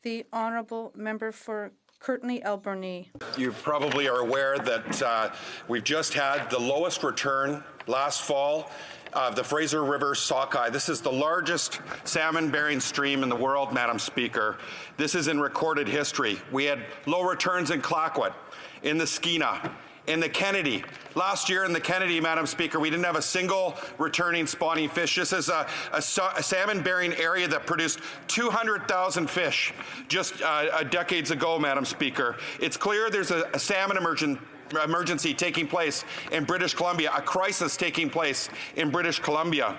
The honourable member for Courtenay-Alberni. You probably are aware that we've just had the lowest return last fall of the Fraser River sockeye. This is the largest salmon-bearing stream in the world, Madam Speaker. This is in recorded history. We had low returns in Clayoquot, in the Skeena, in the Kennedy. Last year in the Kennedy, Madam Speaker, we didn't have a single returning spawning fish. This is a salmon-bearing area that produced 200,000 fish just decades ago, Madam Speaker. It's clear there's a salmon emergency taking place in British Columbia, a crisis taking place in British Columbia.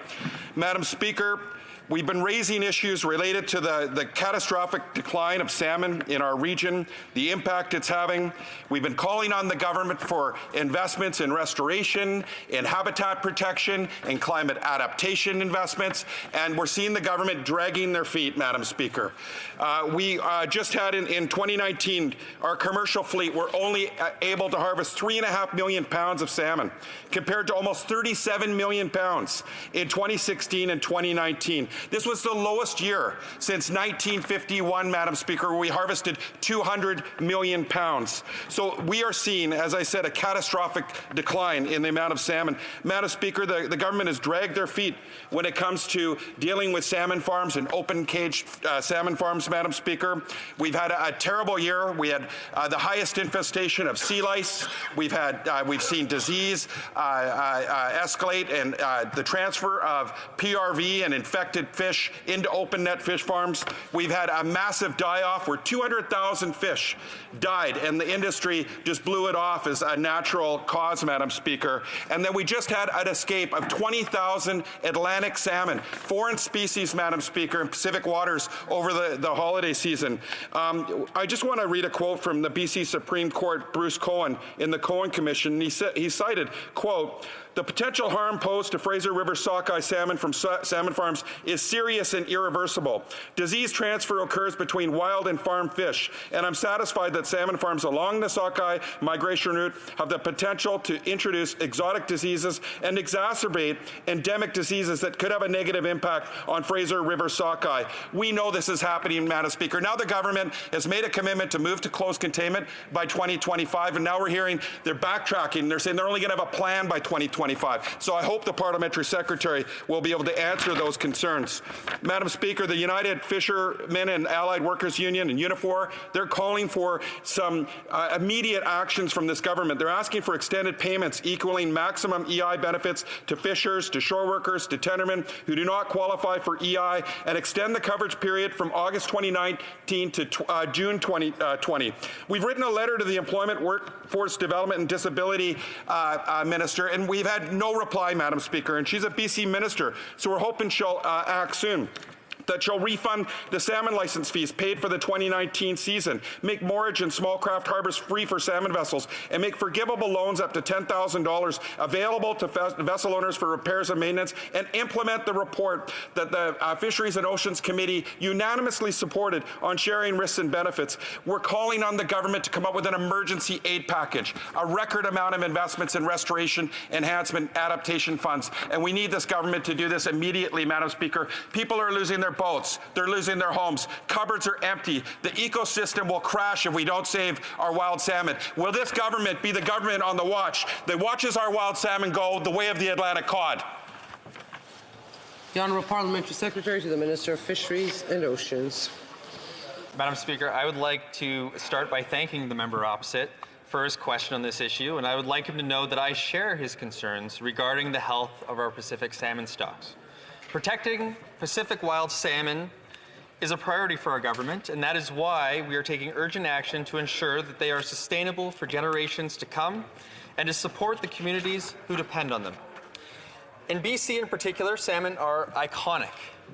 Madam Speaker, we've been raising issues related to the catastrophic decline of salmon in our region, the impact it's having. We've been calling on the government for investments in restoration, in habitat protection, in climate adaptation investments, and we're seeing the government dragging their feet, Madam Speaker. We just had in 2019, our commercial fleet were only able to harvest 3.5 million pounds of salmon, compared to almost 37 million pounds in 2016 and 2019. This was the lowest year since 1951, Madam Speaker, where we harvested 200 million pounds. So we are seeing, as I said, a catastrophic decline in the amount of salmon. Madam Speaker, the government has dragged their feet when it comes to dealing with salmon farms and open-caged salmon farms, Madam Speaker. We've had a terrible year. We had the highest infestation of sea lice. We've seen disease escalate, and the transfer of PRV and infected fish into open net fish farms. We've had a massive die-off where 200,000 fish died, and the industry just blew it off as a natural cause, Madam Speaker. And then we just had an escape of 20,000 Atlantic salmon, foreign species, Madam Speaker, in Pacific waters over the holiday season. I just want to read a quote from the BC Supreme Court, Bruce Cohen, in the Cohen Commission. He cited, quote, "The potential harm posed to Fraser River sockeye salmon from salmon farms is serious and irreversible. Disease transfer occurs between wild and farm fish, and I'm satisfied that salmon farms along the sockeye migration route have the potential to introduce exotic diseases and exacerbate endemic diseases that could have a negative impact on Fraser River sockeye." We know this is happening, Madam Speaker. Now the government has made a commitment to move to close containment by 2025, and now we're hearing they're backtracking. They're saying they're only going to have a plan by 2025. So I hope the Parliamentary Secretary will be able to answer those concerns. Madam Speaker, the United Fishermen and Allied Workers Union and Unifor, they're calling for some immediate actions from this government. They're asking for extended payments equaling maximum EI benefits to fishers, to shore workers, to tendermen who do not qualify for EI, and extend the coverage period from August 2019 to June 2020. We've written a letter to the Employment, Workforce Development and Disability Minister, and we've had no reply, Madam Speaker, and she's a BC minister, so we're hoping she'll act soon. That she'll refund the salmon license fees paid for the 2019 season, make moorage and small craft harbors free for salmon vessels, and make forgivable loans up to $10,000 available to vessel owners for repairs and maintenance, and implement the report that the Fisheries and Oceans Committee unanimously supported on sharing risks and benefits. We're calling on the government to come up with an emergency aid package, a record amount of investments in restoration, enhancement, adaptation funds, and we need this government to do this immediately, Madam Speaker. People are losing their boats. They're losing their homes. Cupboards are empty. The ecosystem will crash if we don't save our wild salmon. Will this government be the government on the watch that watches our wild salmon go the way of the Atlantic cod? The Honourable Parliamentary Secretary to the Minister of Fisheries and Oceans. Madam Speaker, I would like to start by thanking the member opposite for his question on this issue, and I would like him to know that I share his concerns regarding the health of our Pacific salmon stocks. Protecting Pacific wild salmon is a priority for our government, and that is why we are taking urgent action to ensure that they are sustainable for generations to come and to support the communities who depend on them. In BC in particular, salmon are iconic.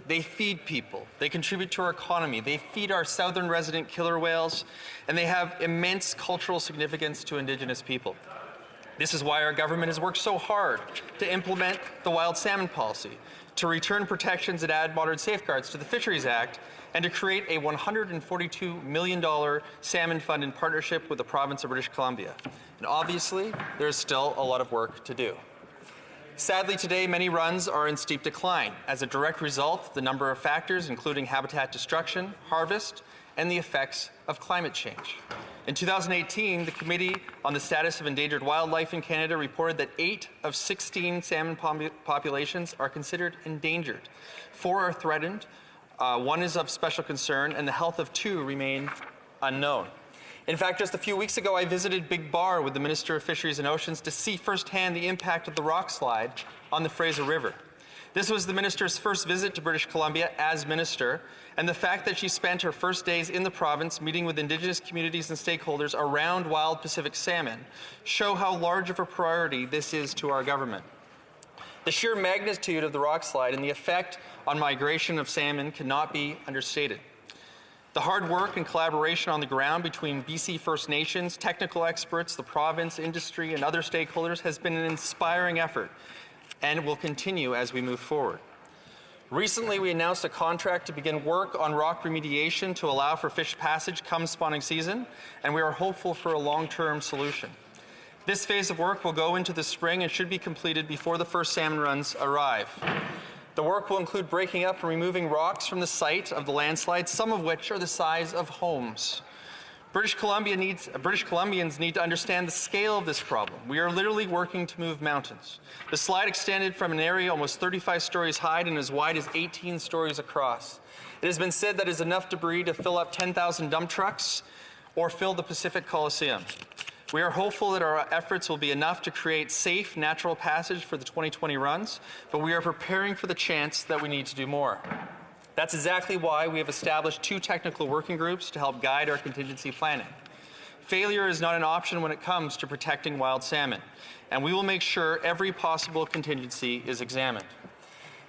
They feed people, they contribute to our economy, they feed our southern resident killer whales, and they have immense cultural significance to Indigenous people. This is why our government has worked so hard to implement the wild salmon policy, to return protections and add modern safeguards to the Fisheries Act, and to create a $142 million salmon fund in partnership with the province of British Columbia. And obviously, there is still a lot of work to do. Sadly, today, many runs are in steep decline. As a direct result, the number of factors, including habitat destruction, harvest, and the effects of climate change. In 2018, the Committee on the Status of Endangered Wildlife in Canada reported that 8 of 16 salmon populations are considered endangered. 4 are threatened, 1 is of special concern, and the health of 2 remain unknown. In fact, just a few weeks ago, I visited Big Bar with the Minister of Fisheries and Oceans to see firsthand the impact of the rock slide on the Fraser River. This was the Minister's first visit to British Columbia as Minister, and the fact that she spent her first days in the province meeting with Indigenous communities and stakeholders around wild Pacific salmon show how large of a priority this is to our government. The sheer magnitude of the rock slide and the effect on migration of salmon cannot be understated. The hard work and collaboration on the ground between BC First Nations, technical experts, the province, industry, and other stakeholders has been an inspiring effort and will continue as we move forward. Recently, we announced a contract to begin work on rock remediation to allow for fish passage come spawning season, and we are hopeful for a long-term solution. This phase of work will go into the spring and should be completed before the first salmon runs arrive. The work will include breaking up and removing rocks from the site of the landslide, some of which are the size of homes. British Columbians need to understand the scale of this problem. We are literally working to move mountains. The slide extended from an area almost 35 stories high and as wide as 18 stories across. It has been said that is enough debris to fill up 10,000 dump trucks or fill the Pacific Coliseum. We are hopeful that our efforts will be enough to create safe, natural passage for the 2020 runs, but we are preparing for the chance that we need to do more. That's exactly why we have established 2 technical working groups to help guide our contingency planning. Failure is not an option when it comes to protecting wild salmon, and we will make sure every possible contingency is examined.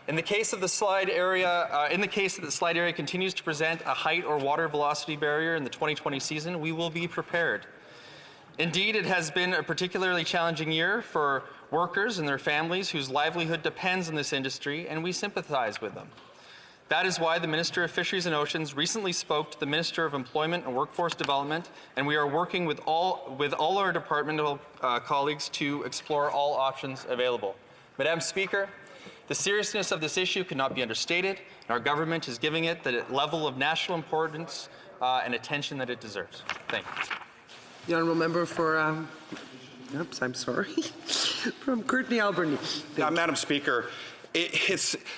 In the case that the slide area continues to present a height or water velocity barrier in the 2020 season, we will be prepared. Indeed, it has been a particularly challenging year for workers and their families whose livelihood depends on this industry, and we sympathize with them. That is why the Minister of Fisheries and Oceans recently spoke to the Minister of Employment and Workforce Development, and we are working with all our departmental colleagues to explore all options available. Madam Speaker, the seriousness of this issue cannot be understated, and our government is giving it the level of national importance and attention that it deserves. Thank you. The honourable member for, from Courtenay-Alberni. Madam Speaker,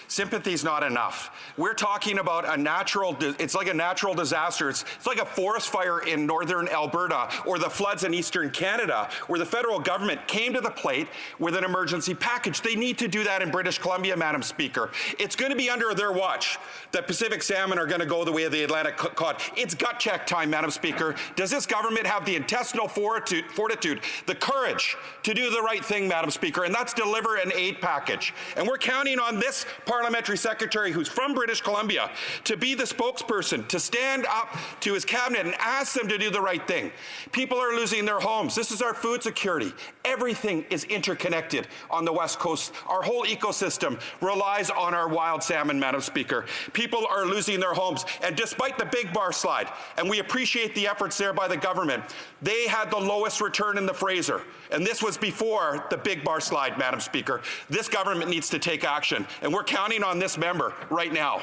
sympathy's not enough. We're talking about it's like a natural disaster. It's like a forest fire in northern Alberta or the floods in eastern Canada where the federal government came to the plate with an emergency package. They need to do that in British Columbia, Madam Speaker. It's going to be under their watch that Pacific salmon are going to go the way of the Atlantic cod. It's gut check time, Madam Speaker. Does this government have the intestinal fortitude, the courage to do the right thing, Madam Speaker, and that's deliver an aid package? And we're counting on this parliamentary secretary who's from British Columbia to be the spokesperson, to stand up to his cabinet and ask them to do the right thing. People are losing their homes. This is our food security. Everything is interconnected on the West Coast. Our whole ecosystem relies on our wild salmon, Madam Speaker. People are losing their homes, and despite the Big Bar slide, and we appreciate the efforts there by the government, they had the lowest return in the Fraser, and this was before the Big Bar slide, Madam Speaker. This government needs to take action, and we're counting on this member right now.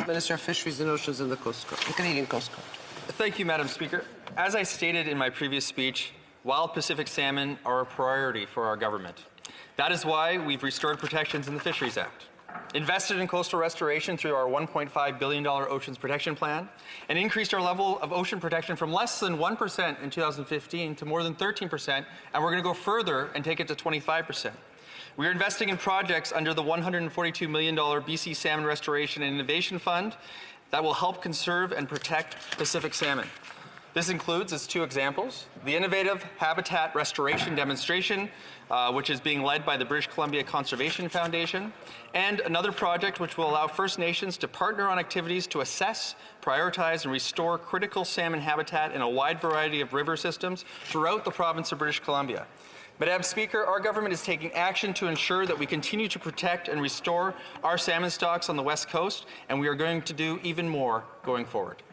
Minister of Fisheries and Oceans and the Canadian Coast Guard. Thank you, Madam Speaker. As I stated in my previous speech, wild Pacific salmon are a priority for our government. That is why we've restored protections in the Fisheries Act, invested in coastal restoration through our $1.5 billion Oceans Protection Plan, and increased our level of ocean protection from less than 1% in 2015 to more than 13%, and we're going to go further and take it to 25%. We are investing in projects under the $142 million BC Salmon Restoration and Innovation Fund that will help conserve and protect Pacific salmon. This includes, as 2 examples, the Innovative Habitat Restoration Demonstration, which is being led by the British Columbia Conservation Foundation, and another project which will allow First Nations to partner on activities to assess, prioritize, and restore critical salmon habitat in a wide variety of river systems throughout the province of British Columbia. Madam Speaker, our government is taking action to ensure that we continue to protect and restore our salmon stocks on the West Coast, and we are going to do even more going forward.